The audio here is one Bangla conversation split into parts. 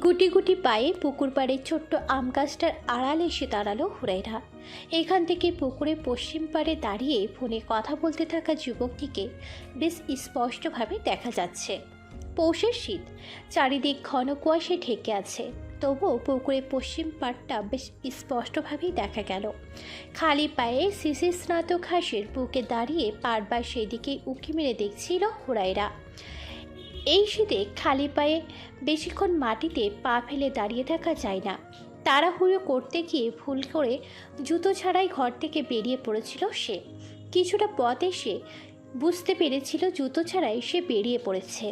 গুটি গুটি পায়ে পুকুর পাড়ের ছোট্ট আম গাছটার আড়ালে এসে দাঁড়ালো হুরাইরা। এখান থেকে পুকুরের পশ্চিম পাড়ে দাঁড়িয়ে ফোনে কথা বলতে থাকা যুবকটিকে বেশ স্পষ্টভাবে দেখা যাচ্ছে। পৌষের শীত, চারিদিক ঘন কুয়াশায় ঢেকে আছে, তবুও পুকুরের পশ্চিম পাড়টা বেশ স্পষ্টভাবেই দেখা গেল। খালি পায়ে শিশির স্নাত ঘাসের বুকে দাঁড়িয়ে বারবার সেদিকেই উঁকি মেরে দেখছিল হুরাইরা। এই শীতে খালি পায়ে বেশিক্ষণ মাটিতে পা ফেলে দাঁড়িয়ে থাকা যায় না। তাড়াহুড়ো করতে গিয়ে ভুল করে জুতো ছাড়াই ঘর থেকে বেরিয়ে পড়েছিল সে। কিছুটা পথ এসে বুঝতে পেরেছিল জুতো ছাড়াই সে বেরিয়ে পড়েছে।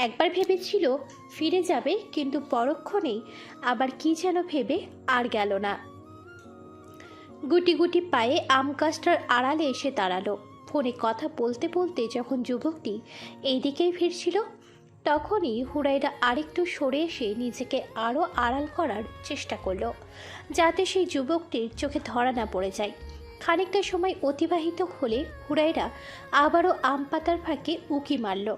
একবার ভেবেছিল ফিরে যাবে, কিন্তু পরক্ষণেই আবার কি যেন ভেবে আর গেল না। গুটি গুটি পায়ে আম গাছটার আড়ালে এসে দাঁড়ালো। ফোনে কথা বলতে বলতে যখন যুবকটি এইদিকেই ফিরছিল, তখনই হুরাইরা আরেকটু সরে এসে নিজেকে আরও আড়াল করার চেষ্টা করলো, যাতে সেই যুবকটির চোখে ধরা না পড়ে যায়। খানিকটা সময় অতিবাহিত হলে হুরাইরা আবারও আম পাতার ফাঁকে উঁকি মারল,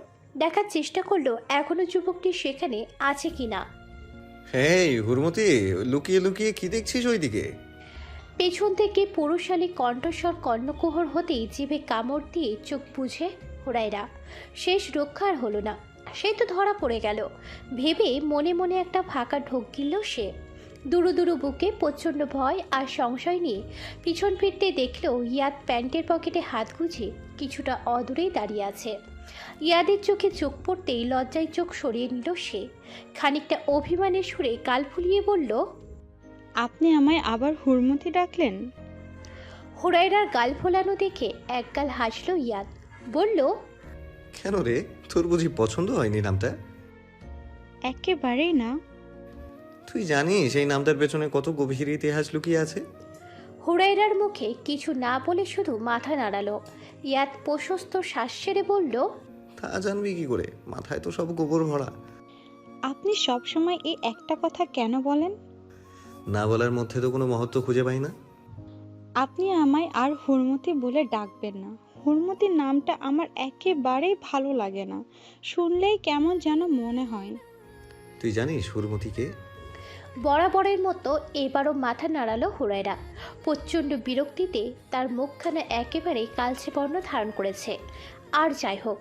দেখার চেষ্টা করলো এখনো যুবকটি সেখানে আছে কিনা। হ্যাঁ হুরমতি, লুকিয়ে লুকিয়ে কি দেখছিস ওইদিকে? পেছন থেকে পুরুষালী কণ্ঠস্বর কর্ণকুহর হতেই জিভে কামড় দিয়ে চোখ বুঝে হুরাইরা। শেষ রক্ষার হলো না, সে তো ধরা পড়ে গেল ভেবে মনে মনে একটা ফাঁকা ঢোক গিলল সে। দুরু দুরু বুকে প্রচণ্ড ভয় আর সংশয় নিয়ে পিছন ফিরতে দেখল ইয়াদ প্যান্টের পকেটে হাত গুঁজে কিছুটা অদূরেই দাঁড়িয়ে আছে। ইয়াদের চোখে চোখ পড়তেই লজ্জায় চোখ সরিয়ে নিল সে। খানিকটা অভিমানের সুরে গাল ফুলিয়ে বলল, আপনি আমায় আবার হুড়মুড়ি ডাকলেন? হুরাইরার গাল ফোলানো দেখে একগাল হাসল ইয়াদ, বলল, কেন রে, তোর বুঝি পছন্দ হয়নি নামটা? একেবারেই না। তুই জানিস এই নামটার পেছনে কত গভীর ইতিহাস লুকিয়ে আছে? হুরাইরার মুখে কিছু না বলে শুধু মাথা নাড়ালো। ইয়াদ প্রশস্ত শ্বাস ছেড়ে বলল, তা জানবি কি করে, মাথায় তো সব গোবর ভরা। আপনি সবসময় এই একটা কথা কেন বলেন? না বলার মধ্যে তো কোনো মহত্ব খুঁজে পাই না। আপনি আমায় আর হুড়মুড়ি বলে ডাকবেন না। হুড়মুড়ি নামটা আমার একেবারেই ভালো লাগে না, শুনলেই কেমন যেন মনে হয়। তুই জানিস হুরমতিকে? বরাবরের মতো এবারও মাথা নাড়ালো হুরাইরা। প্রচণ্ড বিরক্তিতে তার মুখখানা একেবারে কালচে বর্ণ ধারণ করেছে। আর যাই হোক,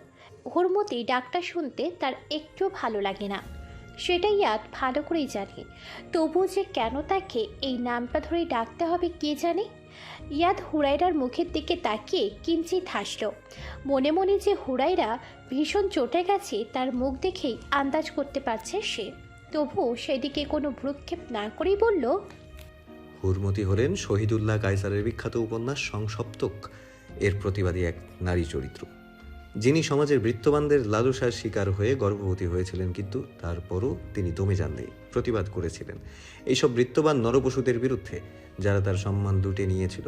হুরমতি ডাকটা শুনতে তার একটু ভালো লাগে না, সেটা ইয়াদ ভালো করেই জানে। তবুও যে কেন তাকে এই নামটা ধরেই ডাকতে হবে কে জানে। ইয়াদ হুরাইরার মুখের দিকে তাকিয়ে কিঞ্চিত হাসল। মনে মনে যে হুরাইরা ভীষণ চটে গেছে তার মুখ দেখেই আন্দাজ করতে পারছে সে। তবুও সেদিকে কোনো ভ্রুক্ষেপ না করেই বলল, হুরমতি হলেন শহীদুল্লাহ কায়সারের বিখ্যাত উপন্যাস সংসপ্তক এর প্রতিবাদী এক নারী চরিত্র, যিনি সমাজের বৃত্তবানদের লালসার শিকার হয়ে গর্ভবতী হয়েছিলেন, কিন্তু তারপরও তিনি দমে যাননি, প্রতিবাদ করেছিলেন এইসব বৃত্তবান নরপশুদের বিরুদ্ধে যারা তার সম্মান লুটে নিয়েছিল।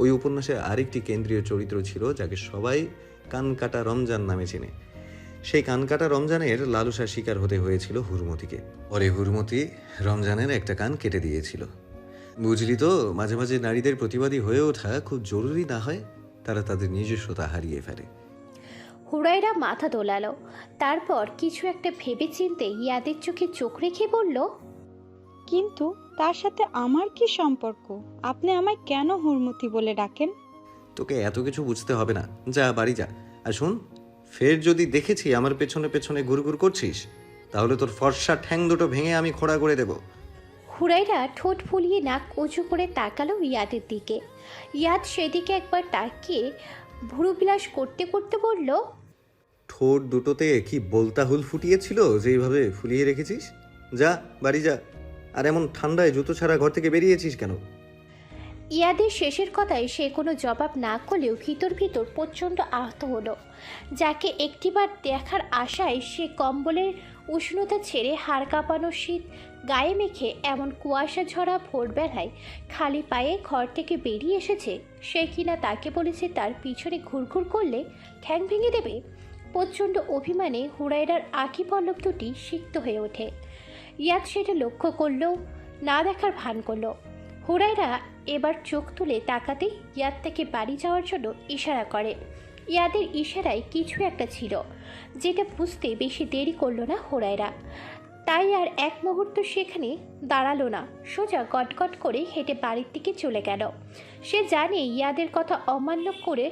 ওই উপন্যাসে আরেকটি কেন্দ্রীয় চরিত্র ছিল যাকে সবাই কানকাটা রমজান নামে চেনে। সেই কানকাটা রমজানের লালসার শিকার হতে হয়েছিল হুরমতিকে। পরে হুরমতি রমজানের একটা কান কেটে দিয়েছিল। বুঝলি তো, মাঝে মাঝে নারীদের প্রতিবাদী হয়ে ওঠা খুব জরুরি, না হয় তারা তাদের নিজস্বতা হারিয়ে ফেলে। হুরাইরা মাথা দোলালো। তারপর কিছু একটা ভেবে চিনতে ইয়াদের চোখে চোখ রেখে বলল, কিন্তু তার সাথে আমার কি সম্পর্ক? আপনি আমায় কেন হুড়মুড়ি বলে ডাকেন? তোকে এত কিছু বুঝতে হবে না, যা বাড়ি যা। আর শোন, ফের যদি দেখেছি আমার পেছনে পেছনে ঘুরঘুর করছিস, তাহলে তোর ফর্সা ঠ্যাং দুটো ভেঙে আমি খোঁড়া করে দেব। হুরাইরা ঠোঁট ফুলিয়ে নাক উঁচু করে তাকালো ইয়াদের দিকে। ইয়াদ সেদিকে একবার তাকিয়ে ভুরুবিলাস করতে করতে বলল, ঠোঁট দুটোতে কি বলতা হুল ফুটিয়েছিল যে এইভাবে ফুলিয়ে রেখেছিস? যা বাড়ি যা। আর এমন ঠান্ডায় জুতো ছাড়া ঘর থেকে বেরিয়েছিস কেন? ইয়াদের শেষের কথায় সে কোনো জবাব না করলেও ভিতর ভিতর প্রচণ্ড আহত হলো। যাকে একটিবার দেখার আশায় সে কম্বলের উষ্ণতা ছেড়ে হাড় কাঁপানো শীত গায়ে মেখে এমন কুয়াশা ঝরা ভোরবেলায় খালি পায়ে ঘর থেকে বেরিয়ে এসেছে, সে কিনা তাকে বলেছে তার পিছনে ঘুরঘুর করলে ঠ্যাং ভেঙে দেবে। প্রচণ্ড অভিমানে হুরাইরার আঁখি পল্লব দুটি সিক্ত হয়ে ওঠে। ইয়াদ সেটা লক্ষ্য করলেও না দেখার ভান করলো। হুরাইরা এবার চোখ তুলে তাকাতেই ইয়াদ থেকে বাড়ি যাওয়ার জন্য ইশারা করে। ইয়াদের ইশারায় কিছু একটা ছিল, যেটা বুঝতে বেশি দেরি করলো না হুরাইরা। তাই আর এক মুহূর্ত সেখানে দাঁড়ালো না, সোজা গটগট করে হেঁটে বাড়ির দিকে চলে গেল। সে জানে ইয়াদের কথা অমান্য করে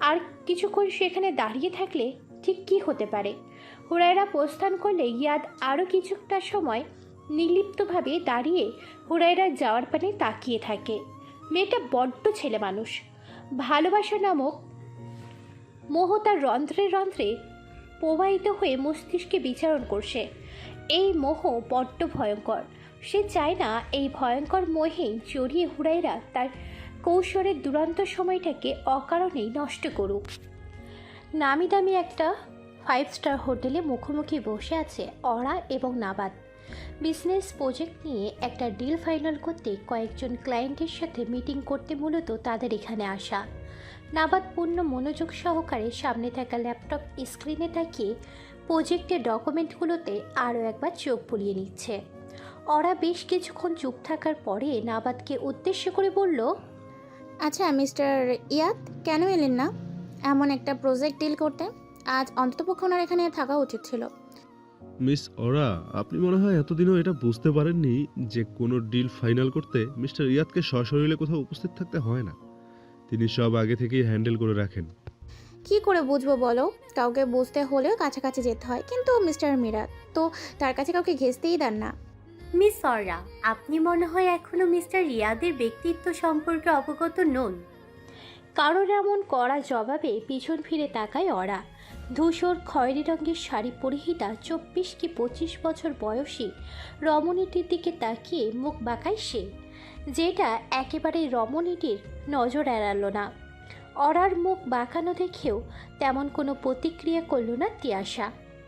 আর কিছুক্ষণ সেখানে দাঁড়িয়ে থাকলে ঠিক কী হতে পারে। হুরায়রা প্রস্থান করলে ইয়াদ আরও কিছুটা সময় নির্লিপ্তভাবে দাঁড়িয়ে হুরায়রার যাওয়ার পানে তাকিয়ে থাকে। মেয়েটা বড্ড ছেলে মানুষ। ভালোবাসা নামক মোহ তার রন্ধ্রে রন্ধ্রে প্রবাহিত হয়ে মস্তিষ্কে বিচরণ করছে। এই মোহ বড্ড ভয়ঙ্কর। সে চায় না এই ভয়ঙ্কর মোহে জড়িয়ে হুরায়রা তার কৌশলের দুরন্ত সময়টাকে অকারণেই নষ্ট করুক। নামি দামি একটা 5 স্টার হোটেলে মুখোমুখি বসে আছে অরা এবং নাবাদ। বিজনেস প্রজেক্ট নিয়ে একটা ডিল ফাইনাল করতে কয়েকজন ক্লায়েন্টের সাথে মিটিং করতে মূলত তাদের এখানে আসা। নাবাদ পূর্ণ মনোযোগ সহকারে সামনে থাকা ল্যাপটপ স্ক্রিনে তাকিয়ে প্রজেক্টের ডকুমেন্টগুলোতে আরও একবার চোখ বুলিয়ে নিচ্ছে। ওরা বেশ কিছুক্ষণ চুপ থাকার পরে নাবাদকে উদ্দেশ্য করে বলল, আচ্ছা মিস্টার ইয়াদ, কেন এলেন না এমন একটা প্রজেক্ট ডিল করতে? আজ অন্ততপক্ষে ওনার এখানে থাকা উচিত ছিল। মিস ওরা, আপনি মনে হয় এতদিনও এটা বুঝতে পারেননি যে কোনো ডিল ফাইনাল করতে মিস্টার ইয়াদকে সশরীরে কোথাও উপস্থিত থাকতে হয় না। তিনি সব আগে থেকেই হ্যান্ডেল করে রাখেন। কি করে বুঝবো বলো? কাউকে বুঝতে হলেও কাছাকাছি যেতে হয়, কিন্তু মিস্টার মিরাজ তো তার কাছে কাউকে ঘেঁচতেই দেন না। মিস অরা, আপনি মনে হয় এখনো মিস্টার ইয়াদের ব্যক্তিত্ব সম্পর্কে অবগত নন। কারোর এমন কড়া জবাবে পিছন ফিরে তাকায় ওরা। ধূসর খয়েরি রঙের শাড়ি পরিহিতা 24 কি 25 বছর বয়সী রমণীটির দিকে তাকিয়ে মুখ বাঁকায় সে, যেটা একেবারে রমণীটির নজর এড়ালো না। অরার মুখ বাঁকানো দেখেও তেমন কোনো প্রতিক্রিয়া করল না তিয়াশা।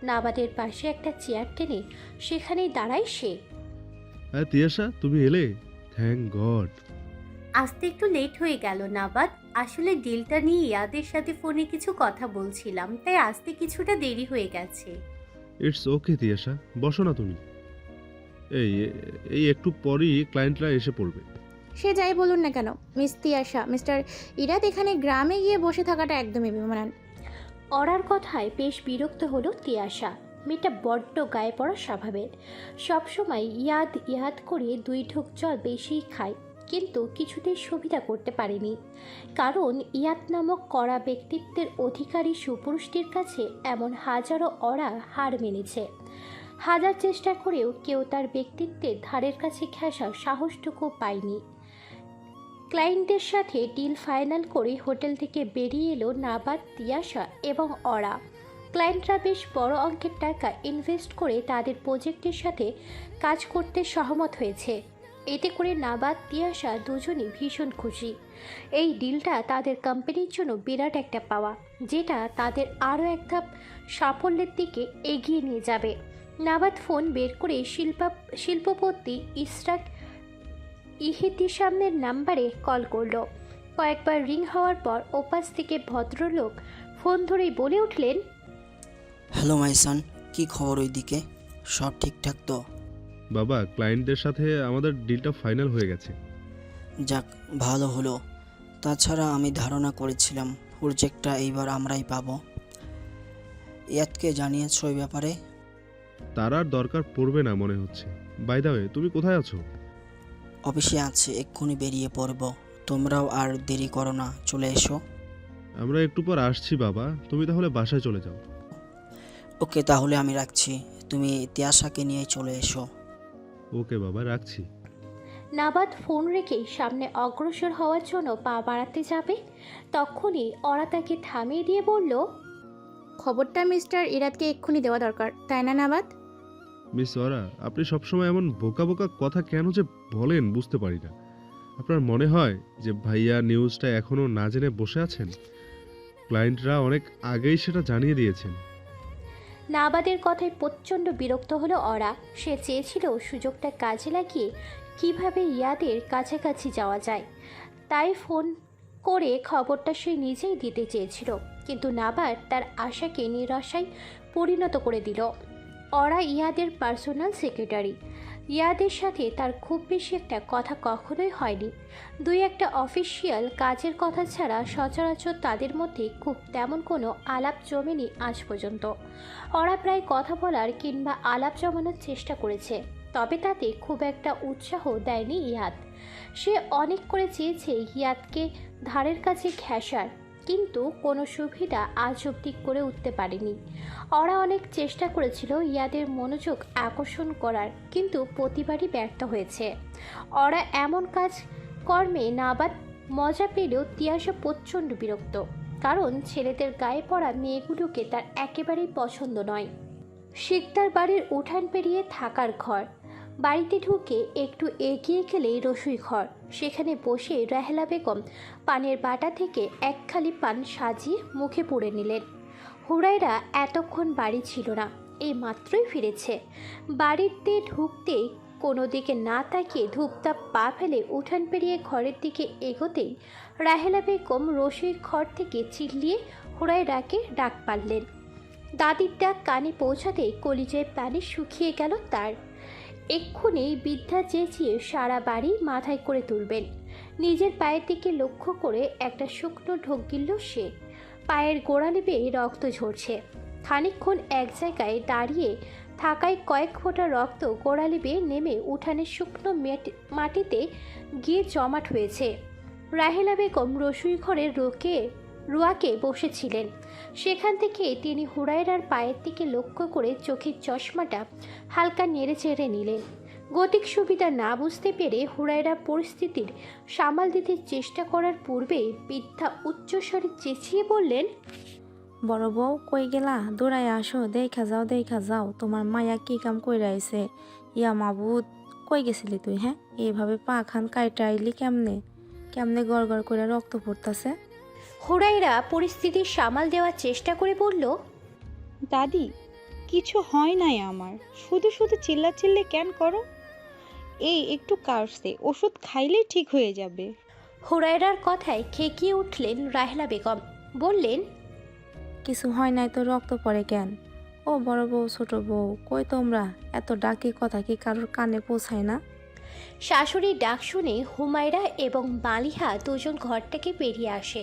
নাবাদের পাশে একটা চেয়ার টেনে সেখানেই দাঁড়ায় সে। হ্যাঁ তিয়াশা, তুমি এলে, থ্যাংক গড। আসতে একটু লেট হয়ে গেল নাবাদ। আসলে ডিলটা নিয়ে ইয়াদের সাথে ফোনে কিছু কথা বলছিলাম, তাই আসতে কিছুটা দেরি হয়ে গেছে। ইটস ওকে তিয়াশা, বসো না তুমি। এই এই একটু পরই ক্লায়েন্টরা এসে পড়বে। সে যাই বলুন না কেন মিস তিয়াশা, মিস্টার ইরাদ এখানে গ্রামে গিয়ে বসে থাকাটা একদমই বিমানান। অরার কথায় বেশ বিরক্ত হলো তিয়াশা। মেয়েটা বড্ড গায়ে পড়া স্বভাবের। সবসময় ইয়াদ ইয়াদ করে 2 ঢোক জল বেশিই খায়, কিন্তু কিছুতেই সুবিধা করতে পারেনি। কারণ ইয়াদ নামক কড়া ব্যক্তিত্বের অধিকারী সুপুরুষটির কাছে এমন হাজারো অরা হার মেনেছে। হাজার চেষ্টা করেও কেউ তার ব্যক্তিত্বের ধারের কাছে ঘেঁষার সাহসটুকু পায়নি। ক্লায়েন্টদের সাথে ডিল ফাইনাল করে হোটেল থেকে বেরিয়ে এলো নাবাদ, তিয়াশা এবং অরা। ক্লায়েন্টরা বেশ বড় অঙ্কের টাকা ইনভেস্ট করে তাদের প্রজেক্টের সাথে কাজ করতে সহমত হয়েছে। এতে করে নাবাদ, তিয়াশা দুজনই ভীষণ খুশি। এই ডিলটা তাদের কোম্পানির জন্য বিরাট একটা পাওয়া, যেটা তাদের আরও এক ধাপ সাফল্যের দিকে এগিয়ে নিয়ে যাবে। নাবাদ ফোন বের করে শিল্পপতি ইশরাক ইহেতিসামের নাম্বারে কল করলো। কয়েকবার রিং হওয়ার পর ওপাশ থেকে ভদ্রলোক ফোন ধরেই বলে উঠলেন, হ্যালো মাইসান, কি খবর ওইদিকে? সব ঠিকঠাক তো? বাবা, ক্লায়েন্টদের সাথে আমাদের ডিলটা ফাইনাল হয়ে গেছে। যাক, ভালো হলো। তাছাড়া আমি ধারণা করেছিলাম প্রজেক্টটা এইবার আমরাই পাবো। ইয়াদকে জানিয়েছো ওই ব্যাপারে? তার আর দরকার পড়বে না মনে হচ্ছে। বাই দ্য ওয়ে, তুমি কোথায় আছো? অফিসে আছে, এক্ষুনি বেরিয়ে পড়বো। তোমরাও আর দেরি করো না, চলে এসো। আমরা একটু পর আসছি বাবা, তুমি তাহলে বাসায় চলে যাও। ওকে, তাহলে আমি রাখছি। তুমি তিয়াশাকে নিয়ে চলে এসো। ওকে বাবা, রাখছি। নাবাদ ফোন রেখেই সামনে অগ্রসর হওয়ার জন্য পা বাড়াতে যাবে, তখনই অরা তাকে থামিয়ে দিয়ে বলল, খবরটা মিস্টার ইরাদকে এক্ষুনি দেওয়া দরকার, তাই না নাবাদ? মিস ওরা, আপনি সবসময় এমন বোকা বোকা কথা কেন যে বলেন বুঝতে পারি না। আপনার মনে হয় যে ভাইয়া নিউজটা এখনও না জেনে বসে আছেন? ক্লায়েন্টরা অনেক আগেই সেটা জানিয়ে দিয়েছেন। নাবাদের কথায় প্রচণ্ড বিরক্ত হলো অরা। সে চেয়েছিল সুযোগটা কাজে লাগিয়ে কিভাবে ইয়াদের কাছাকাছি যাওয়া যায়, তাই ফোন করে খবরটা সে নিজেই দিতে চেয়েছিল। কিন্তু নাবাদ তার আশাকে নিরাশায় পরিণত করে দিল। ওরা ইয়াদের পার্সোনাল সেক্রেটারি। ইয়াদের সাথে তার খুব বেশি একটা কথা কখনোই হয়নি। দুই একটা অফিসিয়াল কাজের কথা ছাড়া সচরাচর তাদের মধ্যে খুব তেমন কোনো আলাপ জমেনি আজ পর্যন্ত। ওরা প্রায় কথা বলার কিংবা আলাপ জমানোর চেষ্টা করেছে, তবে তাতে খুব একটা উৎসাহ দেয়নি ইয়াদ। সে অনেক করে চেয়েছে ইয়াদকে ধারের কাছে ঘেঁষার, কিন্তু কোনো সুবিধা আজ অবধি করে উঠতে পারেনি। ওরা অনেক চেষ্টা করেছিল ইয়াদের মনোযোগ আকর্ষণ করার, কিন্তু প্রতিবারই ব্যর্থ হয়েছে। ওরা এমন কাজ কর্মে নাবাদ মজা পেলেও তিয়াসা প্রচণ্ড বিরক্ত, কারণ ছেলেদের গায়ে পড়া মেয়েগুলোকে তার একেবারেই পছন্দ নয়। শিকদার বাড়ির উঠান পেরিয়ে থাকার ঘর, বাড়িতে ঢুকে একটু এগিয়ে গেলেই রসুই ঘর। সেখানে বসে রাহেলা বেগম পানের বাটা থেকে এক খালি পান সাজিয়ে মুখে পুড়ে নিলেন। হুরাইরা এতক্ষণ বাড়ি ছিল না, এই মাত্রই ফিরেছে। বাড়িতে ঢুকতেই কোনো দিকে না তাকিয়ে ধূপধাপ পা ফেলে উঠান পেরিয়ে ঘরের দিকে এগোতেই রাহেলা বেগম রসুই ঘর থেকে চিল্লিয়ে হুরাইরাকে ডাক পারলেন। দাদির ডাক কানে পৌঁছাতেই কলিজায় পানি শুকিয়ে গেল তার। এক্ষুনি বৃদ্ধা চেঁচিয়ে সারা বাড়ি মাথায় করে তুলবেন। নিজের পায়ের দিকে লক্ষ্য করে একটা শুকনো ঢোক গিলল সে। পায়ের গোড়ালি বেয়ে রক্ত ঝরছে। খানিকক্ষণ এক জায়গায় দাঁড়িয়ে থাকায় কয়েক ফোঁটা রক্ত গোড়ালি বেয়ে নেমে উঠানের শুকনো মাটিতে গিয়ে জমাট হয়েছে। রাহেলা বেগম রসুই ঘরের রুয়াকে বসেছিলেন। সেখান থেকে তিনি হুরায়রার পায়ের দিকে লক্ষ্য করে চোখের চশমাটা হালকা নেড়ে চেড়ে নিলেন। গতিক সুবিধা না বুঝতে পেরে হুরায়রা পরিস্থিতির সামাল দিতে চেষ্টা করার পূর্বে বৃদ্ধা উচ্চস্বরে চেঁচিয়ে বললেন, বড় বউ কই গেলা? দৌড়াই আসো, দেখা যাও তোমার মায়া কি কাম কইরা আইছে। ইয়া মাবুদ, কই গেছিলি তুই? হ্যাঁ, এইভাবে পা খান কাইটা আইলি কেমনে? কেমনে গড় গড় করে রক্ত পড়তাছে? হুরায়রা পরিস্থিতির সামাল দেওয়ার চেষ্টা করে বলল, দাদি, কিছু হয় নাই আমার, শুধু শুধু চিল্লাচিল্লি কেন করো? এই একটু কাশছে, ওষুধ খাইলেই ঠিক হয়ে যাবে। হুরায়রার কথায় খেকিয়ে উঠলেন রাহেলা বেগম। বললেন, কিছু হয় নাই তো রক্ত পড়ে কেন? ও বড় বউ, ছোট বউ, কই তোমরা? এত ডাকি কথা কি কারোর কানে পৌঁছায় না? শাশুড়ির ডাক শুনে হুমায়রা এবং মালিহা দুজন ঘর থেকে বেরিয়ে আসে।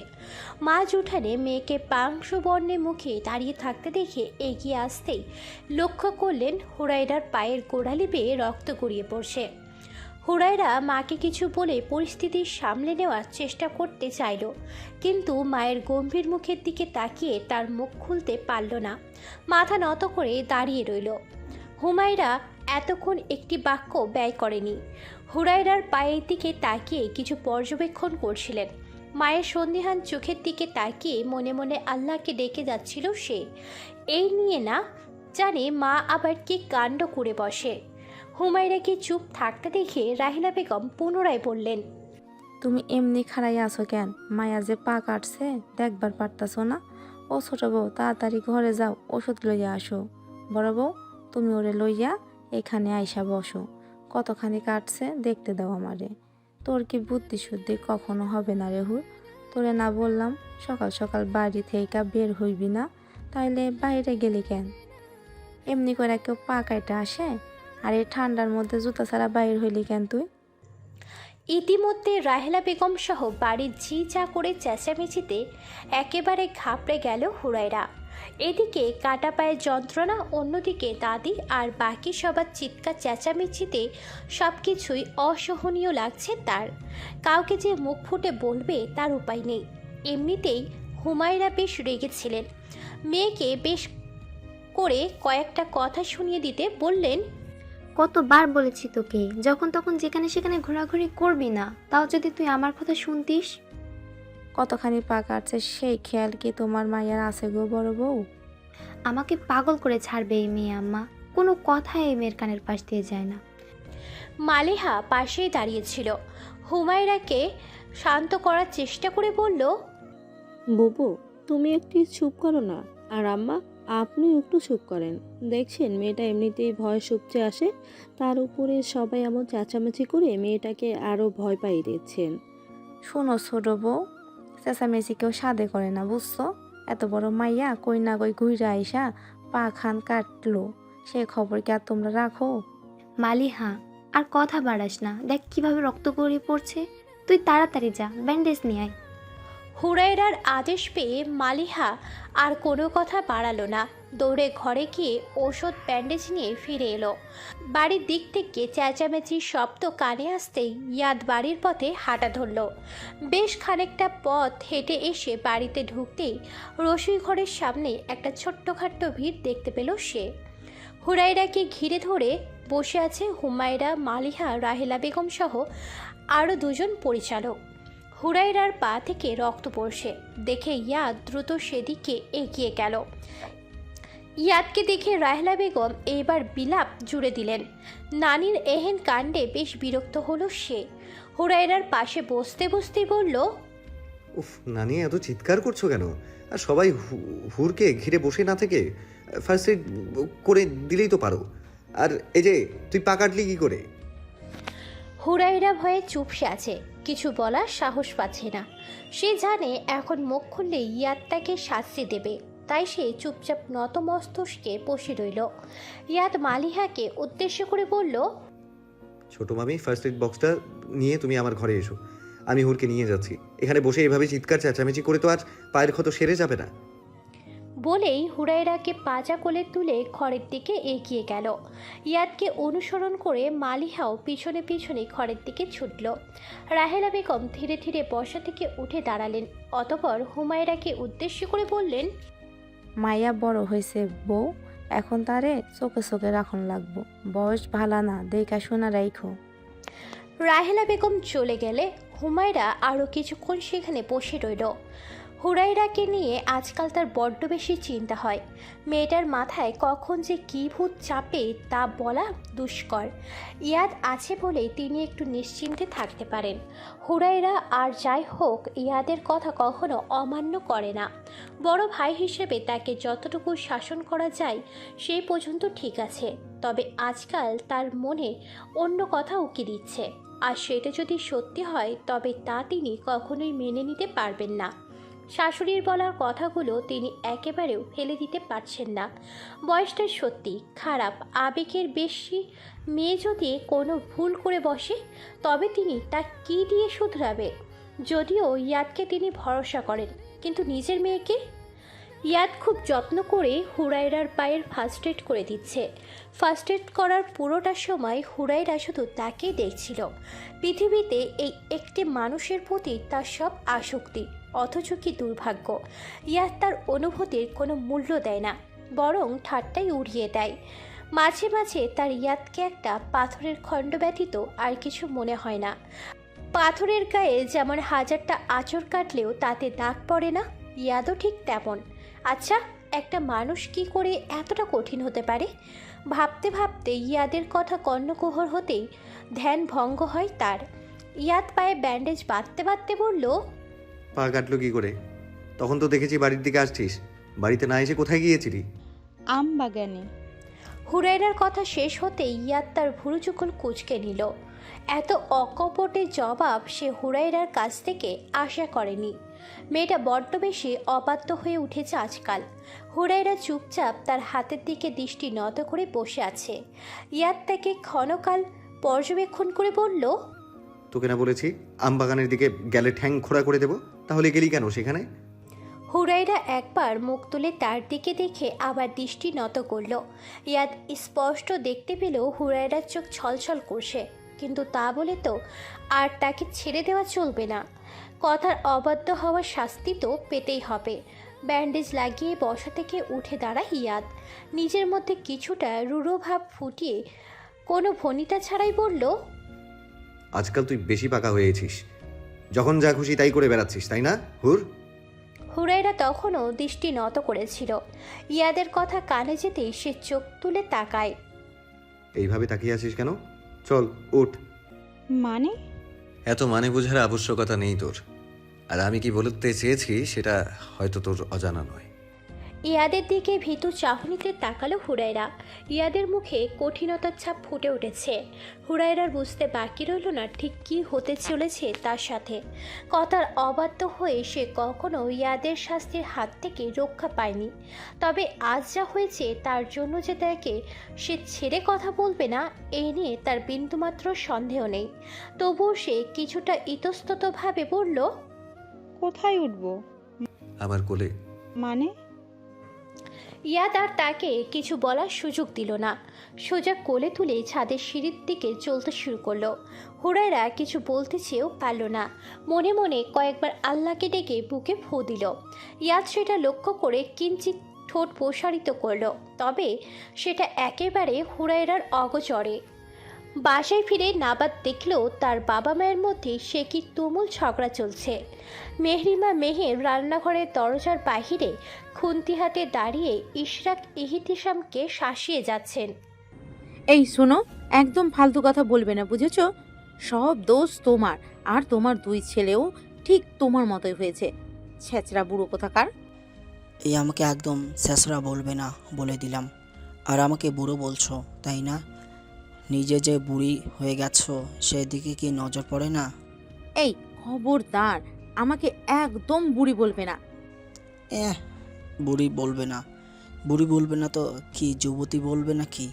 মাঝ উঠানে মেয়েকে পাংশুবর্ণে মুখে দাঁড়িয়ে থাকতে দেখে এগিয়ে আসতেই লক্ষ্য করলেন হুরায়রার পায়ের গোড়ালি বেয়ে রক্ত গড়িয়ে পড়ছে। হুরায়রা মাকে কিছু বলে পরিস্থিতি সামলে নেওয়ার চেষ্টা করতে চাইল, কিন্তু মায়ের গম্ভীর মুখের দিকে তাকিয়ে তার মুখ খুলতে পারল না। মাথা নত করে দাঁড়িয়ে রইল। হুমায়রা এতক্ষণ একটি বাক্য ব্যয় করেনি। হুরায়রার পায়ের দিকে তাকিয়ে কিছু পর্যবেক্ষণ করছিলেন। মায়ের সন্দিহান চোখের দিকে তাকিয়ে মনে মনে আল্লাহকে ডেকে যাচ্ছিল সে। এই নিয়ে না জানে মা আবার কি কাণ্ড করে বসে। হুমায়রাকে চুপ থাকতে দেখে রাহিলা বেগম পুনরায় বললেন, তুমি এমনি খাড়াই আছো কেন? মায়া যে পা কাটছে দেখবার পারতাছো না? ও ছোট বউ, তাড়াতাড়ি ঘরে যাও, ওষুধ লইয়া আসো। বড় বউ, তুমি ওরে লইয়া এখানে আইসা বসো। কতখানি কাটছে দেখতে দাও আমারে। তোর কি বুদ্ধি শুদ্ধি কখনো হবে না রে হুর? তোরে না বললাম সকাল সকাল বাড়ি থেকে বের হইবি না? তাইলে বাইরে গেলি কেন? এমনি করে কেউ পা কাইটা আসে? আর এই ঠান্ডার মধ্যে জুতা ছাড়া বাইর হইলি কেন তুই? ইতিমধ্যে রাহেলা বেগম সহ বাড়ির ঝি চা করে চেঁচামেচিতে একেবারে ঘাবড়ে গেল হুরায়রা। এদিকে কাটা পায়ের যন্ত্রণা, অন্যদিকে দাদি আর বাকি সবার চিৎকার চেঁচামেচিতে সব কিছুই অসহনীয় লাগছে তার। কাউকে যে মুখ ফুটে বলবে তার উপায় নেই। এমনিতেই হুমায়রা বেশ রেগেছিলেন। মেয়েকে বেশ করে কয়েকটা কথা শুনিয়ে দিতে বললেন, কতবার বলেছি তোকে যখন তখন যেখানে সেখানে ঘোরাঘুরি করবি না, তাও যদি তুই আমার কথা শুনতিস। কতখানি পা কাটছে সেই খেয়াল কি তোমার মায়ের আছে গো বড় বউ? আমাকে পাগল করে ছাড়বে এই মেয়ে আম্মা, কোনো কথাই এই মেয়ের কানের পাশ দিয়ে যায় না। মালিহা পাশেই দাঁড়িয়েছিল। হুমায়রাকে শান্ত করার চেষ্টা করে বলল, বুবু, তুমি একটু চুপ করো না। আর আম্মা, আপনিও একটু চুপ করেন। দেখছেন মেয়েটা এমনিতেই ভয় সুপচে আসে, তার উপরে সবাই এমন চেঁচামেচি করে মেয়েটাকে আরও ভয় পাইয়ে দিচ্ছেন। শোনো ছোট বউ, চেঁচামেচি কেউ সাদে করে না বুঝছো? এত বড় মাইয়া কই না কই ঘুরে আইসা পা খান কাটলো, সে খবর কি আর তোমরা রাখো? মালিহা, আর কথা বাড়াস না, দেখ কিভাবে রক্ত গড়িয়ে পড়ছে। তুই তাড়াতাড়ি যা, ব্যান্ডেজ নিয়ে আয়। হুরাইরার আদেশ পেয়ে মালিহা আর কোনো কথা বাড়ালো না, দৌড়ে ঘরে গিয়ে ওষুধ ব্যান্ডেজ নিয়ে ফিরে এলো। বাড়ির দিক থেকে চেঁচামেচির শব্দ কানে আসতেই ইয়াদ বাড়ির পথে হাঁটা ধরল। বেশ খানিকটা পথ হেঁটে এসে বাড়িতে ঢুকতেই রসুই ঘরের সামনে একটা ছোট্টখাট্ট ভিড় দেখতে পেল সে। হুরাইরাকে ঘিরে ধরে বসে আছে হুমায়রা, মালিহা, রাহেলা বেগম সহ আরও দুজন পরিচালক। হুরাইরার পা থেকে রক্ত পড়ছে দেখে ইয়াদ দ্রুত সেদিকে এগিয়ে গেল। ইয়াদকে দেখে রাহেলা বেগম এবার বিলাপ জুড়ে দিলেন। নানির এহেন কাণ্ডে বেশ বিরক্ত হলো সে। হুরাইরার পাশে বসতে বসতেই বলল, উফ নানি, এত চিৎকার করছো কেন? আর সবাই হুরকে ঘিরে বসে না থেকে ফার্স্ট এড করে দিলেই তো পারো। আর এই যে তুই পা কাটলি কি করে? হুরাইরা ভয়ে চুপসে আছে, কিছু বলার সাহস পাচ্ছে না। সে জানে এখন মুখ খুললে ইয়াদ তাকে শাস্তি দেবে, তাই সে চুপচাপ নত মস্তকে বসে রইল। ইয়াদ মালিহাকে উদ্দেশ্য করে বলল, ছোট মামি, ফার্স্ট এড বক্সটা নিয়ে তুমি আমার ঘরে এসো, আমি হুরকে নিয়ে যাচ্ছি। এখানে বসে এভাবে চিৎকার চেঁচামেচি করে তো আর পায়ের ক্ষত সেরে যাবে না। বলেই হুরাইরাকে পাজা কোলে তুলে ঘরের দিকে এগিয়ে গেল। ইয়াদকে অনুসরণ করে মালিহাও পিছনে পিছনে ঘরের দিকে ছুটল। রাহেলা বেগম ধীরে ধীরে বসা থেকে উঠে দাঁড়ালেন, অতঃপর হুমায়রাকে উদ্দেশ্য করে বললেন, মাইয়া বড় হয়েছে বউ, এখন তারে চোখে চোখে রাখন লাগবো। বয়স ভালা না, দেখা শোনা রাইখো। রাহেলা বেগম চলে গেলে হুমায়রা আরও কিছুক্ষণ সেখানে বসে রইল। হুরাইরাকে নিয়ে আজকাল তার বড্ড বেশি চিন্তা হয়। মেয়েটার মাথায় কখন যে কী ভূত চাপে তা বলা দুষ্কর। ইয়াদ আছে বলেই তিনি একটু নিশ্চিন্তে থাকতে পারেন। হুরাইরা আর যাই হোক ইয়াদের কথা কখনো অমান্য করে না। বড় ভাই হিসেবে তাকে যতটুকু শাসন করা যায় সেই পর্যন্ত ঠিক আছে, তবে আজকাল তার মনে অন্য কথা উকি দিচ্ছে, আর সেটা যদি সত্যি হয় তবে তা তিনি কখনোই মেনে নিতে পারবেন না। শাশুড়ির বলার কথাগুলো তিনি একেবারেও ফেলে দিতে পারছেন না। বয়সটা সত্যি খারাপ, আবেগের বেশি। মেয়ে যদি কোনো ভুল করে বসে তবে তিনি তা কী দিয়ে শুধরাবে? যদিও ইয়াদকে তিনি ভরসা করেন, কিন্তু নিজের মেয়েকে? ইয়াদ খুব যত্ন করে হুরাইরার পায়ের ফার্স্ট এড করে দিচ্ছে। ফার্স্ট এড করার পুরোটা সময় হুরাইরা শুধু তাকেই দেখছিল। পৃথিবীতে এই একটি মানুষের প্রতি তার সব আসক্তি, অথচ কি দুর্ভাগ্য! ইয়াদ তার অনুভূতির কোনো মূল্য দেয় না, বরং ঠাট্টাই উড়িয়ে দেয়। মাঝে মাঝে তার ইয়াদকে একটা পাথরের খণ্ড ব্যতীত আর কিছু মনে হয় না। পাথরের গায়ে যেমন হাজারটা আঁচড় কাটলেও তাতে দাগ পড়ে না, ইয়াদও ঠিক তেমন। আচ্ছা, একটা মানুষ কি করে এতটা কঠিন হতে পারে? ভাবতে ভাবতে ইয়াদের কথা কর্ণকুহর হতেই ধ্যান ভঙ্গ হয় তার। ইয়াদ পায়ে ব্যান্ডেজ বাঁধতে বাঁধতে বলল, পা কাটলো কি করে? তখন তো দেখেছি বাড়ির দিকে আসছিস, বাড়িতে না এসে কোথায় গিয়েছিলি? আম বাগানে। হুরাইরার কথা শেষ হতেই ইয়াদ তার ভুরুচুকুল কুঁচকে নিল। এত অকপটে জবাব সে হুরাইরার কাছ থেকে আশা করেনি। মেয়েটা বড্ড বেশি অবাধ্য হয়ে উঠেছে আজকাল। হুরাইরা চুপচাপ তার হাতের দিকে দৃষ্টি নত করে বসে আছে। ইয়াদ তাকে ক্ষণকাল পর্যবেক্ষণ করে বলল, তোকে না বলেছি আম বাগানের দিকে গেলে ঠ্যাং খোঁড়া করে দেবো? তাহলে গেলি কেন সেখানে? হুরাইরা একবার মুখ তুলে তার দিকে দেখে আবার দৃষ্টি নত করল। ইয়াদ স্পষ্ট দেখতে পেলেও হুরাইরার চোখ ছলছল করছে, কিন্তু তা বলে তো আর তাকে ছেড়ে দেওয়া চলবে না। কথার অবাধ্য হওয়ার শাস্তি তো পেতেই হবে। ব্যান্ডেজ লাগিয়ে বসা থেকে উঠে দাঁড়ায় ইয়াদ। নিজের মধ্যে কিছুটা রূঢ় ভাব ফুটিয়ে কোনো ভনিতা ছাড়াই বলল, আজকাল তুই বেশি পাকা হয়েছিস, যখন যা খুশি তাই করে বেড়াচ্ছিস, তাই না হুর? হুরাইরা তখনও দৃষ্টি নত করেছিল। ইয়াদের কথা কানে যেতেই সে চোখ তুলে তাকায়। এইভাবে তাকিয়ে আছিস কেন? চল উঠ। মানে? এত মানে বোঝার আবশ্যকতা নেই তোর। আর আমি কি বলতে চেয়েছি সেটা হয়তো তোর অজানা নয়। ইয়াদের দিকে ভীতু চাহনিতে তাকালো হুরায়রা। ইয়াদের মুখে কঠিনতার ছাপ ফুটে উঠেছে। হুরায়রার বুঝতে বাকি রইল না ঠিক কী হতে চলেছে তার সাথে। কথার অবাধ্য হয়ে সে কখনো ইয়াদের শাস্তির হাত থেকে রক্ষা পায়নি, তবে আজ যা হয়েছে তার জন্য যে তাকে সে ছেড়ে কথা বলবে না এই নিয়ে তার বিন্দুমাত্র সন্দেহ নেই। তবুও সে কিছুটা ইতস্ততভাবে বলল, কোথায় উঠবো? আমার কোলে। মানে? ইয়াদ আর তাকে কিছু বলার সুযোগ দিল না, সোজা কোলে তুলে ছাদের সিঁড়ির দিকে চলতে শুরু করলো। হুরায়রা কিছু বলতে চেয়েও পারল না, মনে মনে কয়েকবার আল্লাহকে ডেকে বুকে ফু দিল। ইয়াদ সেটা লক্ষ্য করে কিঞ্চিত ঠোঁট প্রসারিত করল, তবে সেটা একেবারে হুরায়রার অগোচরে। বাসায় ফিরে নাবাদ দেখল তার বাবা মায়ের মধ্যে সে কি তুমুল ঝগড়া চলছে। মেহরিমা মেহের রান্নাঘরের দরজার বাহিরে খুন্তি হাতে দাঁড়িয়ে ইশরাক ইহতিশামকে শাসিয়ে যাচ্ছেন। এই শোনো, একদম ফালতু কথা বলবে না, বুঝেছো? সব দোষ তোমার, আর তোমার দুই ছেলেও ঠিক তোমার মতোই হয়েছে। ছেঁচড়া বুড়ো কোথাকার। এই আমাকে একদম ছেঁচড়া বলবে না বলে দিলাম। আর আমাকে বুড়ো বলছো, তাই না? নিজে যে বুড়ি হয়ে গেছো সেদিকে কি নজর পড়ে না? এই খবরদার, আমাকে একদম বুড়ি বলবে না। বুড়ি বলবে না? বুড়ি বলবে না তো কি যুবতী বলবে নাকি?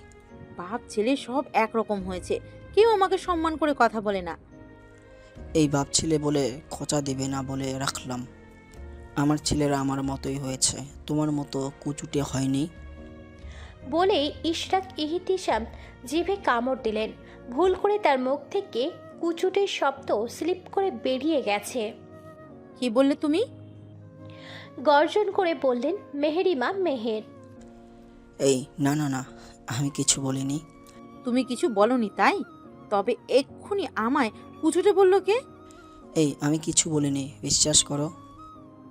বাপ ছেলে সব একরকম হয়েছে, কেউ আমাকে সম্মান করে কথা বলে না। এই বাপ ছেলে বলে খোঁচা দেবে না বলে রাখলাম। আমার ছেলেরা আমার মতোই হয়েছে, তোমার মতো কুচুটে হয়নি। বলেই ইশরাক ইহতিশাম জিভে কামড় দিলেন। ভুল করে তার মুখ থেকে কুচুটের শব্দ স্লিপ করে বেরিয়ে গেছে। কি বললে তুমি? গর্জন করে বললেন মেহেরিমা মেহের। এই না না না, আমি কিছু বলিনি। তুমি কিছু বলনি তাই? তবে এক্ষুনি আমায় কুচুটে বললো কে? এই আমি কিছু বলিনি, বিশ্বাস করো।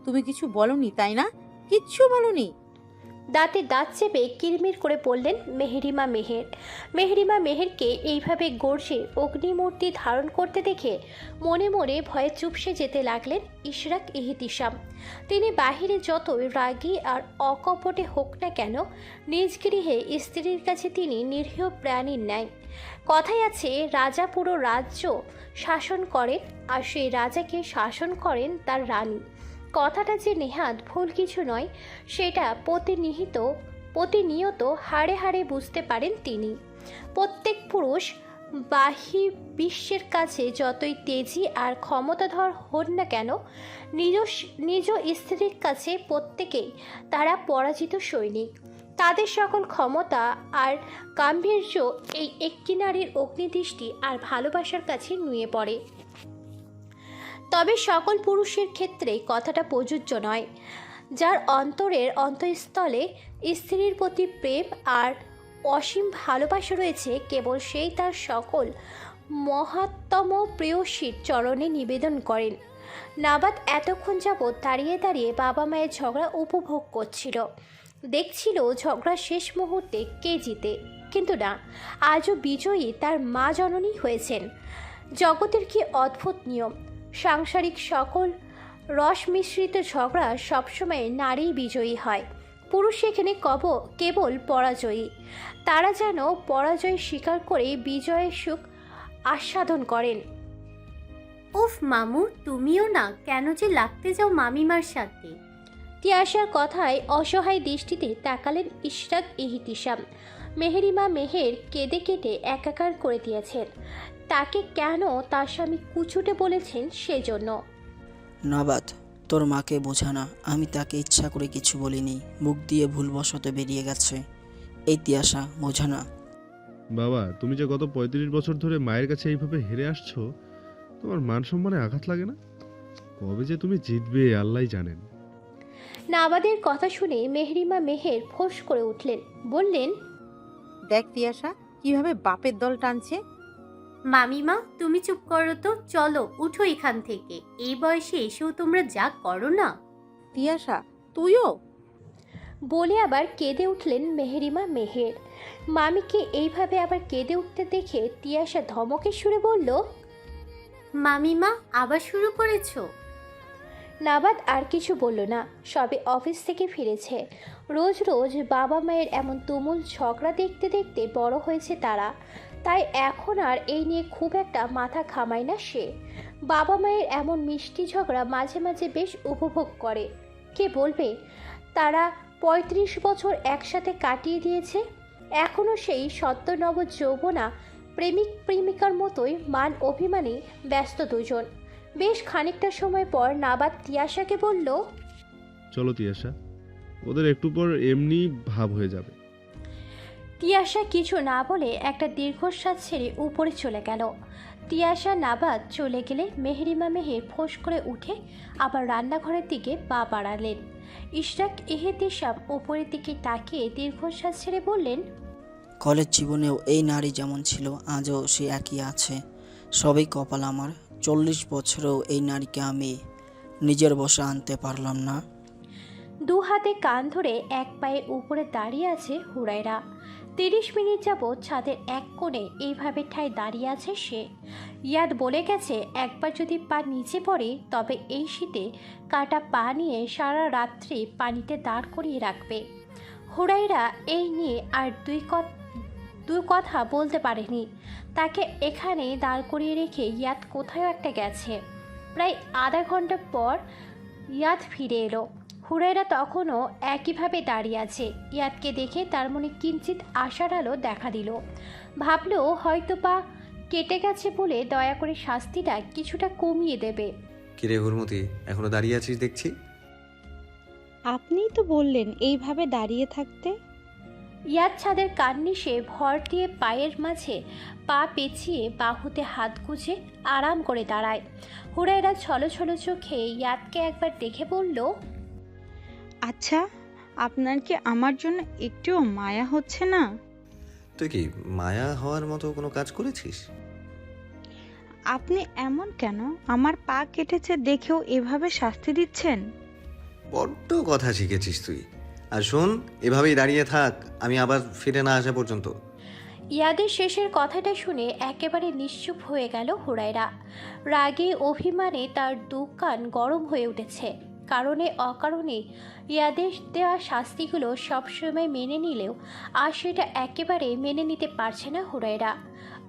তুমি কিছু বলনি তাই না? কিচ্ছু বলনি। দাঁতে দাঁত চেপে কিরমির করে বললেন মেহেরিমা মেহের। মেহেরিমা মেহেরকে এইভাবে গর্জে অগ্নিমূর্তি ধারণ করতে দেখে মনে মনে ভয়ে চুপসে যেতে লাগলেন ইশরাক ইহতিশাম। তিনি বাহিরে যতই রাগী আর অকপটে হোক না কেন, নিজ গৃহে স্ত্রীর কাছে তিনি নিরীহ প্রাণীর ন্যায়। কথাই আছে, রাজা পুরো রাজ্য শাসন করেন আর সেই রাজাকে শাসন করেন তার রানী। কথাটা যে নেহাত ভুল কিছু নয় সেটা প্রতিনিয়ত হাড়ে হাড়ে বুঝতে পারেন তিনি। প্রত্যেক পুরুষ বাহি বিশ্বের কাছে যতই তেজি আর ক্ষমতাধর হন না কেন, নিজ স্ত্রীর কাছে প্রত্যেকেই তারা পরাজিত সৈনিক। তাদের সকল ক্ষমতা আর গাম্ভীর্য এই একটি নারীর অগ্নিদৃষ্টি আর ভালোবাসার কাছে নুয়ে পড়ে। তবে সকল পুরুষের ক্ষেত্রে কথাটা প্রযোজ্য নয়। যার অন্তরের অন্তঃস্থলে স্ত্রীর প্রতি প্রেম আর অসীম ভালোবাসা রয়েছে, কেবল সেই তার সকল মহাত্তম প্রেয়সীর চরণে নিবেদন করেন। নাবাদ এতক্ষণ যাবৎ দাঁড়িয়ে দাঁড়িয়ে বাবা মায়ের ঝগড়া উপভোগ করছিল, দেখছিল ঝগড়া শেষ মুহূর্তে কে জিতে। কিন্তু না, আজও বিজয়ী তার মা জননী হয়েছেন। জগতের কি অদ্ভুত নিয়ম! সাংসারিক সকল রস মিশ্রিত ঝগড়া সবসময় নারী বিজয়ী হয়, পুরুষ এখানে কেবল পরাজয়ী। তারা যেন পরাজয় স্বীকার করে বিজয়ের সুখ আস্বাদন করেন। উফ মামু, তুমিও না কেন যে লাগতে যাও মামিমার সাথে। তিয়াশার কথায় অসহায় দৃষ্টিতে তাকালেন ইশরাক ইহতিশাম। মেহেরিমা মেহের কেঁদে কেটে একাকার করে দিয়েছেন। তাকে কেন তার স্বামী কুচুটে বলেছেন সেজন্য। নাবাদ, তোর মাকে বোঝানা, আমি তাকে ইচ্ছা করে কিছু বলিনি, মুখ দিয়ে ভুলবশত বেরিয়ে গেছে। এই তিয়াশা, বোঝানা। বাবা, তুমি যে গত 35 বছর ধরে মায়ের কাছে এইভাবে হেরে আসছো, তোমার মান সম্মানে আঘাত লাগে না? কবে যে তুমি জিতবে আল্লাহই জানেন। নাবাদের কথা শুনে মেহরিমা মেহের ফোঁস করে উঠলেন, বললেন, দেখ তিয়াশা কিভাবে বাপের দল টানছে। মামিমা তুমি চুপ করো তো, চলো উঠো এখান থেকে। এই বয়সে এসেও তোমরা যা করো না। তিয়াশা তুইও? বলে আবার কেঁদে উঠলেন মেহরিমা মেহের। মামিকে এইভাবে আবার কেঁদে উঠতে দেখে তিয়াশা ধমকে সুরে বলল, মামিমা আবার শুরু করেছো? নাবাদ আর কিছু বলল না, সবে অফিস থেকে ফিরেছে। রোজ রোজ বাবা মায়ের এমন তুমুল ঝগড়া দেখতে দেখতে বড় হয়েছে তারা, তাই এখন আর এই নিয়ে খুব একটা মাথা ঘামায় না সে। বাবা মায়ের এমন মিষ্টি ঝগড়া মাঝে মাঝে বেশ উপভোগ করে। কে বলবে তারা ৩৫ বছর একসাথে কাটিয়ে দিয়েছে, এখনও সেই সদ্য নব যৌবনা প্রেমিক প্রেমিকার মতোই মান অভিমানে ব্যস্ত দুজন। বেশ খানিকটা সময় পর নাবাদ তিয়াশাকে বলল, চলো তিয়াশা, ওদের একটু পর এমনি ভাব হয়ে যাবে। তিয়াশা কিছু না বলে একটা দীর্ঘশ্বাস ছেড়ে উপরে চলে গেল। তিয়াশা নাবাদ চলে গেলে মেহরিমা মেহের ফোঁস করে উঠে আবার রান্নাঘরের দিকে পা বাড়ালেন। ইশরাক এহেতেশাম উপরের দিকে তাকিয়ে দীর্ঘশ্বাস ছেড়ে বললেন, কলেজ জীবনেও এই নারী যেমন ছিল আজও সে একই আছে। সবই কপাল আমার। 40 বছরেও এই নারীকে আমি নিজের বশে আনতে পারলাম না। দু হাতে কান ধরে এক পায়ে উপরে দাঁড়িয়ে আছে হুরায়রা। 30 মিনিট যাবৎ ছাদের এক কোণে এইভাবে ঠায় দাঁড়িয়ে আছে সে। ইয়াদ বলে গেছে একবার যদি পা নিচে পড়ে তবে এই শীতে কাটা পা নিয়ে সারা রাত্রি পানিতে দাঁড় করিয়ে রাখবে। হুরায়রা এই নিয়ে আর দুই কথা বলতে পারেনি। তাকে এখানে দাঁড় করিয়ে রেখে ইয়াদ কোথাও একটা গেছে। প্রায় আধা ঘন্টা পর ইয়াদ ফিরে এলো। হুরায়রা তখনও একইভাবে দাঁড়িয়ে আছে। ইয়াদকে দেখে তার মনে কিঞ্চিত আশার আলো দেখা দিল। ভাবলো হয়তো পা কেটে গেছে বলে দয়া করে শাস্তিটা কিছুটা কমিয়ে দেবে। কিরে হুরমতি, এখনো দাঁড়িয়ে আছিস দেখছি। আপনিই তো বললেন এইভাবে দাঁড়িয়ে থাকতে। ইয়াদ ছাদের কার্নিশে ভর দিয়ে পায়ের মাঝে পা পেঁচিয়ে বাহুতে হাত গুজে আরাম করে দাঁড়ায়। হুরায়রা ছলো ছলো চোখে ইয়াদকে একবার দেখে বলল, আচ্ছা, আপনার কি আমার জন্য একটুও মায়া হচ্ছে না? তুই কি মায়া হওয়ার মতো কোনো কাজ করেছিস? আপনি এমন কেন? আমার পা কেটেছে দেখেও এভাবে শাস্তি দিচ্ছেন? বড্ড কথা শিখেছিস তুই। আর শোন, এভাবেই দাঁড়িয়ে থাক আমি আবার ফিরে না আসা পর্যন্ত। ইয়াদের শেষের কথাটা শুনে একেবারে নিশ্চুপ হয়ে গেল হুরায়রা। রাগে অভিমানে তার দু কান গরম হয়ে উঠেছে। কারণে অকারণে ইয়াদের দেওয়া শাস্তিগুলো সবসময় মেনে নিলেও আর সেটা একেবারে মেনে নিতে পারছে না হুরায়রা।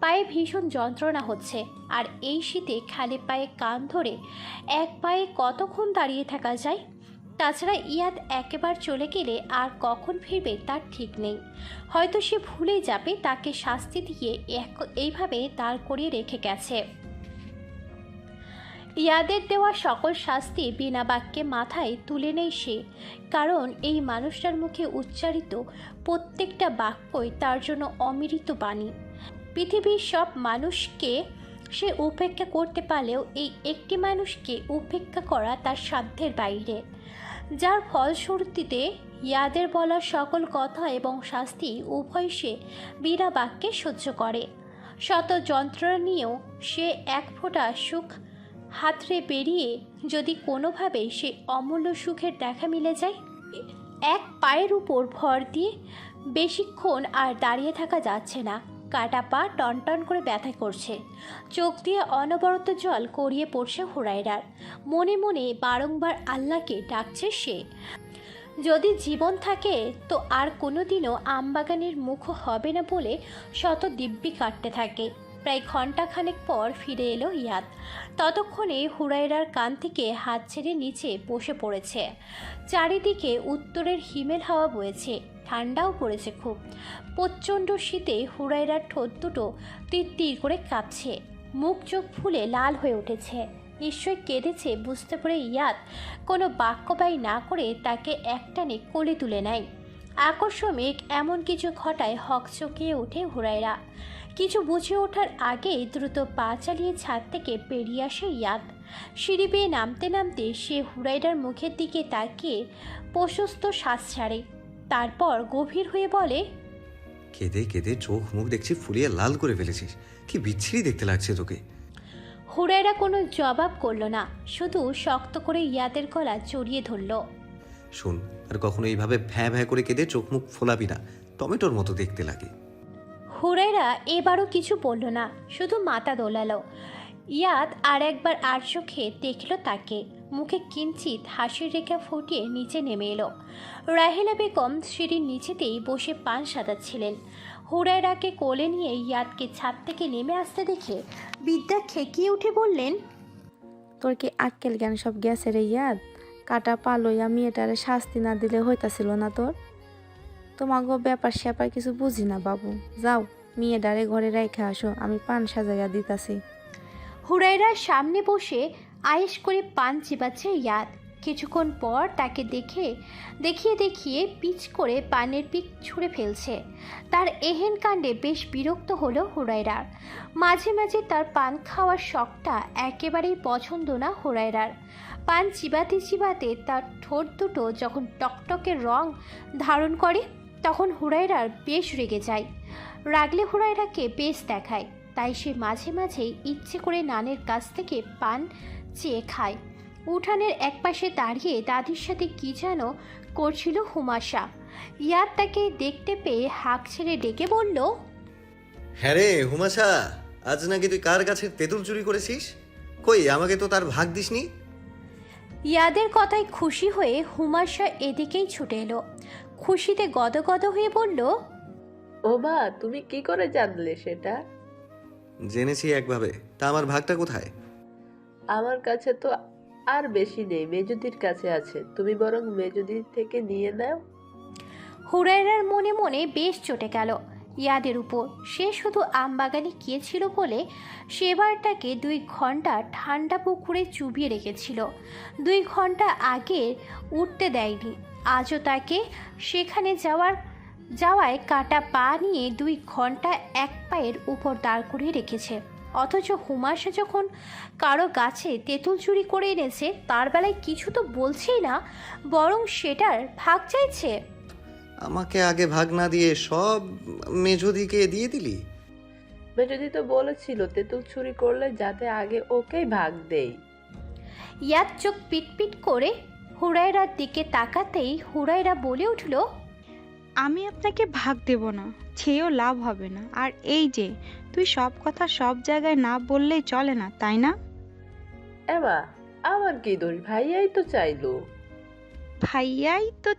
পায়ে ভীষণ যন্ত্রণা হচ্ছে, আর এই শীতে খালি পায়ে কান ধরে এক পায়ে কতক্ষণ দাঁড়িয়ে থাকা যায়? তাছাড়া ইয়াদ একেবার চলে গেলে আর কখন ফিরবে তার ঠিক নেই। হয়তো সে ভুলে যাবে তাকে শাস্তি দিয়ে এইভাবে দাঁড় করিয়ে রেখে গেছে। ইয়াদের দেওয়া সকল শাস্তি বিনা বাক্যে মাথায় তুলে নেই সে, কারণ এই মানুষটার মুখে উচ্চারিত প্রত্যেকটা বাক্যই তার জন্য অমৃত বাণী। পৃথিবীর সব মানুষকে সে উপেক্ষা করতে পারলেও এই একটি মানুষকে উপেক্ষা করা তার সাধ্যের বাইরে, যার ফলশ্রুতিতে ইয়াদের বলা সকল কথা এবং শাস্তি উভয় সে বিনা বাক্যে সহ্য করে। শত যন্ত্রণা নিয়েও সে এক ফোঁটা সুখ হাতড়ে বেরিয়ে যদি কোনোভাবে সে অমূল্য সুখের দেখা মিলে যায়। এক পায়ের উপর ভর দিয়ে বেশিক্ষণ আর দাঁড়িয়ে থাকা যাচ্ছে না। কাটা পা টনটন করে ব্যথা করছে। চোখ দিয়ে অনবরত জল গড়িয়ে পড়ছে হুরায়রার। মনে মনে বারংবার আল্লাহকে ডাকছে সে। যদি জীবন থাকে তো আর কোনোদিনও আমবাগানের মুখ হবে না বলে শত দিব্যি কাটতে থাকে। প্রায় ঘণ্টাখানেক পর ফিরে এলো ইয়াদ। ততক্ষণে হুরায়রার কান থেকে হাত ছেড়ে নিচে বসে পড়েছে। চারিদিকে উত্তরের হিমেল হাওয়া বয়েছে, ঠান্ডাও পড়েছে খুব। প্রচণ্ড শীতে হুরায়রার ঠোঁট দুটো তীর করে কাঁপছে, মুখ চোখ ফুলে লাল হয়ে উঠেছে। নিশ্চয়ই কেঁদেছে বুঝতে পেরে ইয়াদ কোনো বাক্যবায়ী না করে তাকে একটানে কোলে তুলে নেয়। আকস্মিক এমন কিছু ঘটায় হকচকিয়ে ওঠে হুরায়রা। কিছু বুঝে ওঠার আগেই দ্রুত পা চালিয়ে ছাদ থেকে বেরিয়ে আসে ইয়াদ। সিঁড়ি বেয়ে নামতে নামতে সে হুরায়রার মুখের দিকে তাকিয়ে প্রশস্ত শ্বাস ছাড়ে। তারপর গভীর হয়ে বলে, কেঁদে কেঁদে চোখ মুখ দেখছি ফুলিয়ে লাল করে ফেলেছিস, কি বিচ্ছিরি দেখতে লাগছে তোকে। হুরায়রা কোনো জবাব করল না, শুধু শক্ত করে ইয়াদের গলা জড়িয়ে ধরল। শোন, আর কখনো এইভাবে ভ্যাঁ ভ্যাঁ করে কেঁদে চোখ মুখ ফোলাবি না, টমেটোর মতো দেখতে লাগে। হুরায়রা এবারও কিছু বলল না, শুধু মাথা দোলালো। ইয়াদ আর একবার আর চোখে দেখল তাকে। মুখে কিঞ্চিত হাসির রেখা ফুটিয়ে নিচে নেমে এলো। রাহেলা বেগম সিঁড়ির নিচেতেই বসে পান সাজাচ্ছিলেন। হুরায়রাকে কোলে নিয়ে ইয়াদকে ছাদ থেকে নেমে আসতে দেখে বিদ্যা খেকিয়ে উঠে বললেন, তোর কি আক্কেল জ্ঞান সব গেছে রে ইয়াদ? কাটা পা লইয়া মেয়েটারে শাস্তি না দিলে হইতাছিল না তোর? তোমাকে ব্যাপার স্যাপার কিছু বুঝি না বাবু। যাও মেয়েটারে ঘরে রেখে আসো, আমি পান সাজাইয়া দিতাছি। হুরায়রার সামনে বসে আয়েশ করে পান চিবাচ্ছে ইয়াদ। কিছুক্ষণ পর তাকে দেখিয়ে পিচ করে পানের পিক ছুঁড়ে ফেলছে। তার এহেন কাণ্ডে বেশ বিরক্ত হলো হুরায়রার। মাঝে মাঝে তার পান খাওয়ার শখটা একেবারেই পছন্দ না হুরায়রার। পান চিবাতে তার ঠোঁট দুটো যখন টকটকে রং ধারণ করে তখন হুরায়রার বেশ রেগে যায়। রাগলে হুরায়রাকে বেশ দেখায়, তাই সে মাঝে মাঝেই ইচ্ছে করে নানের কাছ থেকে পান চেয়ে খায়। উঠানের একপাশে দাঁড়িয়ে দাদির সাথে কি যেন করছিল হুমাশা। ইয়াদ তাকে দেখতে পেয়ে হাঁক ছেড়ে ডেকে বলল, হ্যাঁ রে হুমাশা, আজ নাকি তুই কার গাছের তেঁতুল চুরি করেছিস? কই আমাকে তো তার ভাগ দিসনি। ইয়াদের কথায় খুশি হয়ে হুমাশা এদিকেই ছুটে এলো। খুশিতে গদগদ হয়ে বলল, ও মা, তুমি কি করে জানলে সেটা? জেনেছি একভাবে, তা আমার ভাগটা কোথায়? আমার কাছে তো আর বেশি নেই, মেজুদির কাছে আছে, তুমি বরং মেজুদির থেকে নিয়ে নাও। হুরায়রার মনে মনে বেশ চটে গেল ইয়াদের উপর। সে শুধু আমবাগানে গিয়েছিল বলে সেবারটাকে 2 ঘন্টা ঠান্ডা পুকুরে চুবিয়ে রেখেছিল। 2 ঘন্টা আগে উঠতে দেয়নি। আজও তাকে সেখানে যাওয়ায় কাটা পা নিয়ে 2 ঘন্টা এক পায়ের উপর দাঁড় করিয়ে রেখেছে। অথচ হুমাশা যখন কারো গাছে তেঁতুল চুরি করে এনেছে তার বেলায় কিছু তো বলছেই না, বরং সেটার ভাগ চাইছে। আমাকে আগে ভাগ না দিয়ে সব মেজদিকে দিয়ে দিলি? মেজুদি তো বলেছিল তেঁতুল চুরি করলে যাতে আগে ওকেই ভাগ দেই। ইয়াদ চোখ পিটপিট করে হুরায়রার দিকে তাকাতেই হুরায়রা বলে উঠল, আমি আপনাকে ভাগ দেব না, চেয়েও লাভ হবে না। আর এই যে তুই সব কথা সব জায়গায় না বললেই চলে না, তাই না? এমা, আমার কি দোষ? ভাইয়াই তো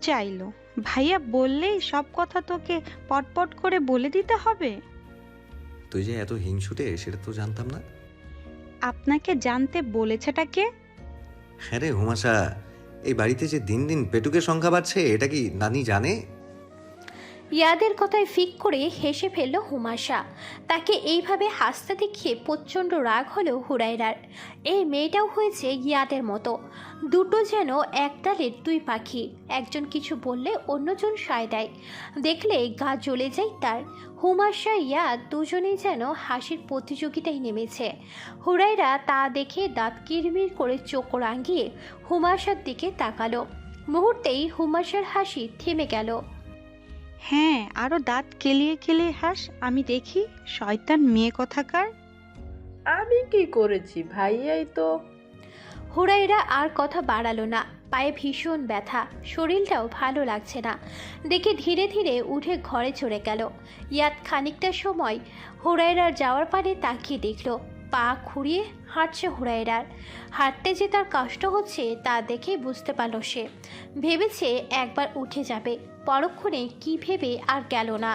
চাইলো। ভাইয়া বললেই সব কথা তোকে পটপট করে বলে দিতে হবে? তুই যে এত হিংসুটে সেটা তো জানতাম না। আপনাকে জানতে বলেছেটা কে? হ্যাঁ রে হুমাশা, এই বাড়িতে যে দিন দিন পেটুকের সংখ্যা বাড়ছে এটা কি নানি জানে? ইয়াদের কথায় ফিক করে হেসে ফেলল হুমাশা। তাকে এইভাবে হাসতে দেখিয়ে প্রচণ্ড রাগ হলো হুরায়রার। এই মেয়েটাও হয়েছে ইয়াদের মতো, দুটো যেন এক ডালের 2 পাখি। একজন কিছু বললে অন্যজন সায় দেয়, দেখলে গা জ্বলে যায় তার। হুমাশা ইয়াদ দুজনেই যেন হাসির প্রতিযোগিতায় নেমেছে। হুরায়রা তা দেখে দাঁত কিরমির করে চোখ রাঙিয়ে হুমাশার দিকে তাকালো। মুহূর্তেই হুমাশার হাসি থেমে গেল। হ্যাঁ, আরো দাঁত কেলিয়ে হাস, আমি দেখি। শয়তান মেয়ে কোথাকার। আমি কি করেছি? ভাইয়াই তো। হুরায়রা আর কথা বাড়ালো না। পায়ে ভীষণ ব্যথা, শরীরটাও ভালো লাগছে না দেখে ধীরে ধীরে উঠে ঘরে চলে গেল। ইয়াদ খানিকটা সময় হুরায়রার যাওয়ার পানে তাকিয়ে দেখল। পা খুঁড়িয়ে হাঁটছে হুরায়রার। হাঁটতে যে তার কষ্ট হচ্ছে তা দেখে বুঝতে পারল সে। ভেবেছে একবার উঠে যাবে, পরক্ষণে কি ভেবে আর গেল না।